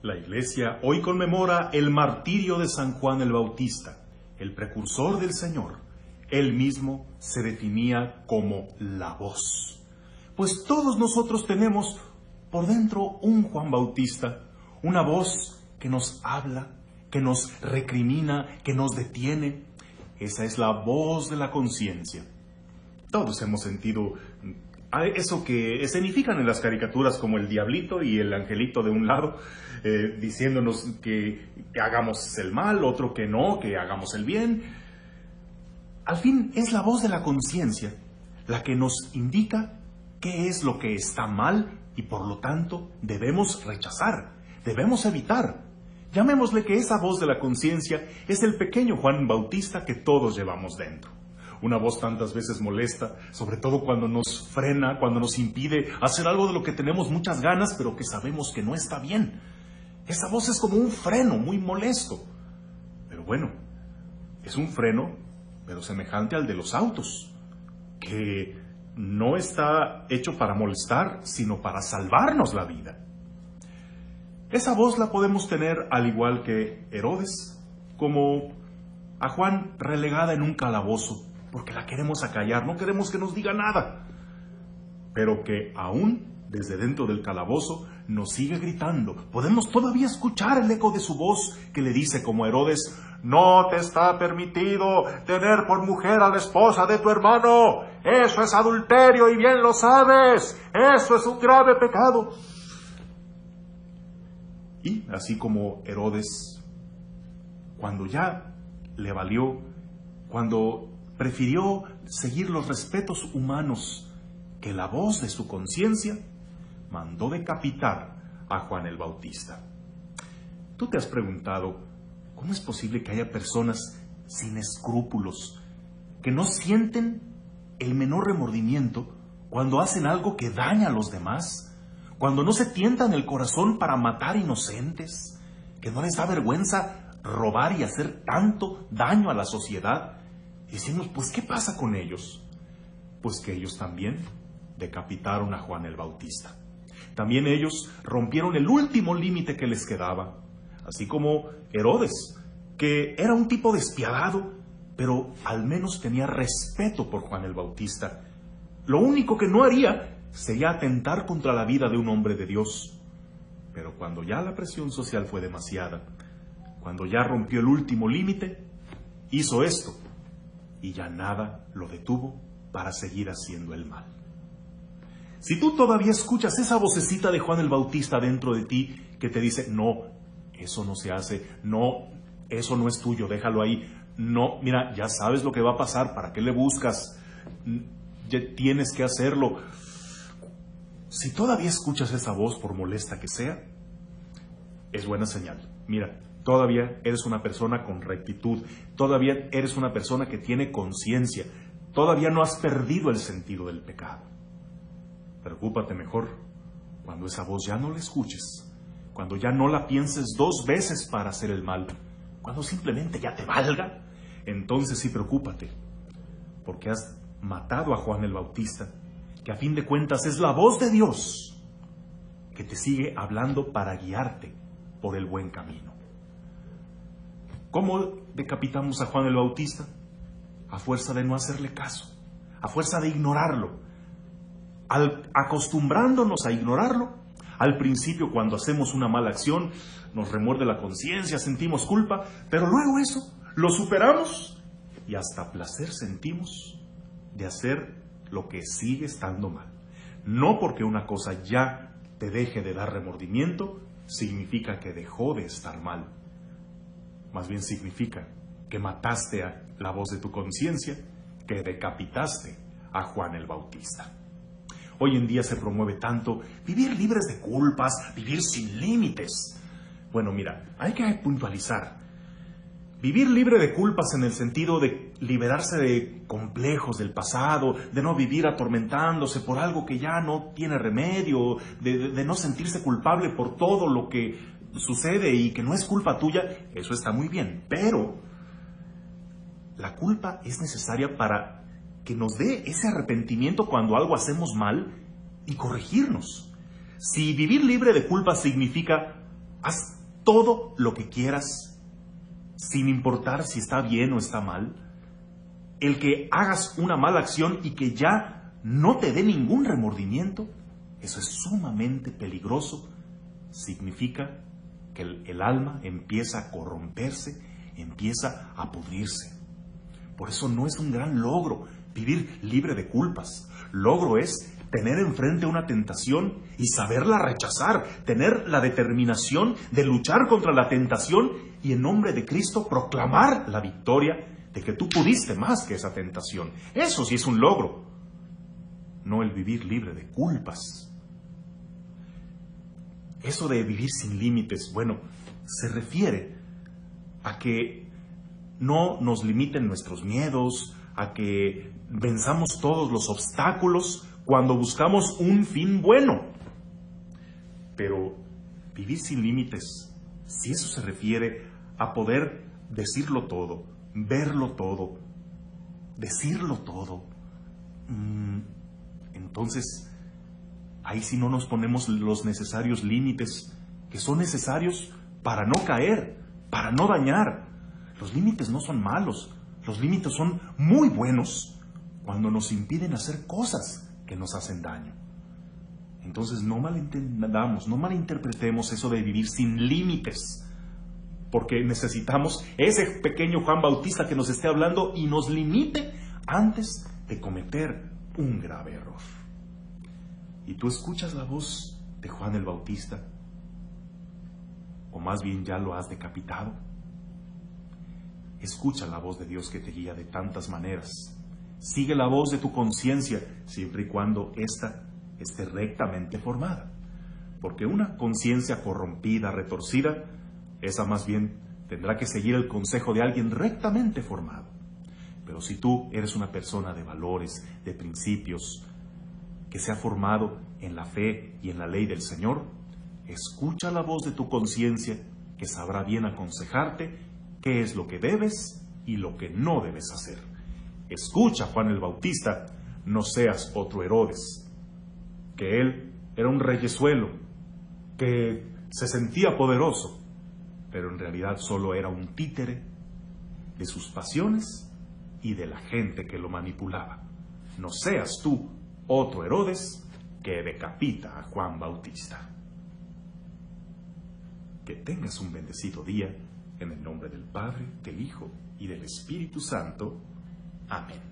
La Iglesia hoy conmemora el martirio de San Juan el Bautista, el precursor del Señor. Él mismo se definía como la voz. Pues todos nosotros tenemos por dentro un Juan Bautista, una voz que nos habla, que nos recrimina, que nos detiene. Esa es la voz de la conciencia. Todos hemos sentido eso que escenifican en las caricaturas como el diablito y el angelito de un lado, diciéndonos que hagamos el mal, otro que no, que hagamos el bien. Al fin es la voz de la conciencia la que nos indica qué es lo que está mal y por lo tanto debemos rechazar, debemos evitar. Llamémosle que esa voz de la conciencia es el pequeño Juan Bautista que todos llevamos dentro. Una voz tantas veces molesta, sobre todo cuando nos frena, cuando nos impide hacer algo de lo que tenemos muchas ganas, pero que sabemos que no está bien. Esa voz es como un freno muy molesto. Pero bueno, es un freno, pero semejante al de los autos, que no está hecho para molestar, sino para salvarnos la vida. Esa voz la podemos tener al igual que Herodes, como a Juan relegada en un calabozo, porque la queremos acallar, no queremos que nos diga nada, pero que aún desde dentro del calabozo nos sigue gritando. Podemos todavía escuchar el eco de su voz que le dice como Herodes: no te está permitido tener por mujer a la esposa de tu hermano, eso es adulterio y bien lo sabes, eso es un grave pecado. Y así como Herodes, cuando ya le valió, cuando prefirió seguir los respetos humanos que la voz de su conciencia, mandó decapitar a Juan el Bautista. ¿Tú te has preguntado cómo es posible que haya personas sin escrúpulos, que no sienten el menor remordimiento cuando hacen algo que daña a los demás, cuando no se tientan el corazón para matar inocentes, que no les da vergüenza robar y hacer tanto daño a la sociedad? Y decimos, pues, ¿qué pasa con ellos? Pues que ellos también decapitaron a Juan el Bautista. También ellos rompieron el último límite que les quedaba, así como Herodes, que era un tipo despiadado, pero al menos tenía respeto por Juan el Bautista. Lo único que no haría sería atentar contra la vida de un hombre de Dios. Pero cuando ya la presión social fue demasiada, cuando ya rompió el último límite, hizo esto. Y ya nada lo detuvo para seguir haciendo el mal. Si tú todavía escuchas esa vocecita de Juan el Bautista dentro de ti que te dice, no, eso no se hace, no, eso no es tuyo, déjalo ahí, no, mira, ya sabes lo que va a pasar, ¿para qué le buscas? Ya tienes que hacerlo. Si todavía escuchas esa voz, por molesta que sea, es buena señal. Mira, todavía eres una persona con rectitud, todavía eres una persona que tiene conciencia, todavía no has perdido el sentido del pecado. Preocúpate mejor cuando esa voz ya no la escuches, cuando ya no la pienses dos veces para hacer el mal, cuando simplemente ya te valga, entonces sí preocúpate, porque has matado a Juan el Bautista, que a fin de cuentas es la voz de Dios que te sigue hablando para guiarte por el buen camino. ¿Cómo decapitamos a Juan el Bautista? A fuerza de no hacerle caso, a fuerza de ignorarlo. Acostumbrándonos a ignorarlo, al principio cuando hacemos una mala acción, nos remuerde la conciencia, sentimos culpa, pero luego eso lo superamos y hasta placer sentimos de hacer lo que sigue estando mal. No porque una cosa ya te deje de dar remordimiento, significa que dejó de estar mal. Más bien significa que mataste a la voz de tu conciencia, que decapitaste a Juan el Bautista. Hoy en día se promueve tanto vivir libres de culpas, vivir sin límites. Bueno, mira, hay que puntualizar. Vivir libre de culpas en el sentido de liberarse de complejos del pasado, de no vivir atormentándose por algo que ya no tiene remedio, de no sentirse culpable por todo lo que sucede y que no es culpa tuya, eso está muy bien. Pero la culpa es necesaria para que nos dé ese arrepentimiento cuando algo hacemos mal y corregirnos. Si vivir libre de culpa significa Haz todo lo que quieras, sin importar si está bien o está mal. El que hagas una mala acción y que ya no te dé ningún remordimiento, eso es sumamente peligroso. Significa que el alma empieza a corromperse, empieza a pudrirse. Por eso no es un gran logro vivir libre de culpas. Logro es tener enfrente una tentación y saberla rechazar, tener la determinación de luchar contra la tentación y en nombre de Cristo proclamar la victoria de que tú pudiste más que esa tentación. Eso sí es un logro, no el vivir libre de culpas. Eso de vivir sin límites, bueno, se refiere a que no nos limiten nuestros miedos, a que venzamos todos los obstáculos cuando buscamos un fin bueno. Pero vivir sin límites, si eso se refiere a poder decirlo todo, verlo todo, decirlo todo, entonces ahí sí no nos ponemos los necesarios límites que son necesarios para no caer, para no dañar. Los límites no son malos, los límites son muy buenos cuando nos impiden hacer cosas que nos hacen daño. Entonces no malentendamos, no malinterpretemos eso de vivir sin límites, porque necesitamos ese pequeño Juan Bautista que nos esté hablando y nos limite antes de cometer un grave error. ¿Y tú escuchas la voz de Juan el Bautista? ¿O más bien ya lo has decapitado? Escucha la voz de Dios que te guía de tantas maneras. Sigue la voz de tu conciencia, siempre y cuando ésta esté rectamente formada. Porque una conciencia corrompida, retorcida, esa más bien tendrá que seguir el consejo de alguien rectamente formado. Pero si tú eres una persona de valores, de principios, que se ha formado en la fe y en la ley del Señor, escucha la voz de tu conciencia, que sabrá bien aconsejarte qué es lo que debes y lo que no debes hacer. Escucha, Juan el Bautista, no seas otro Herodes, que él era un reyezuelo, que se sentía poderoso, pero en realidad solo era un títere de sus pasiones y de la gente que lo manipulaba. No seas tú otro Herodes que decapita a Juan Bautista. Que tengas un bendecido día, en el nombre del Padre, del Hijo y del Espíritu Santo. Amén.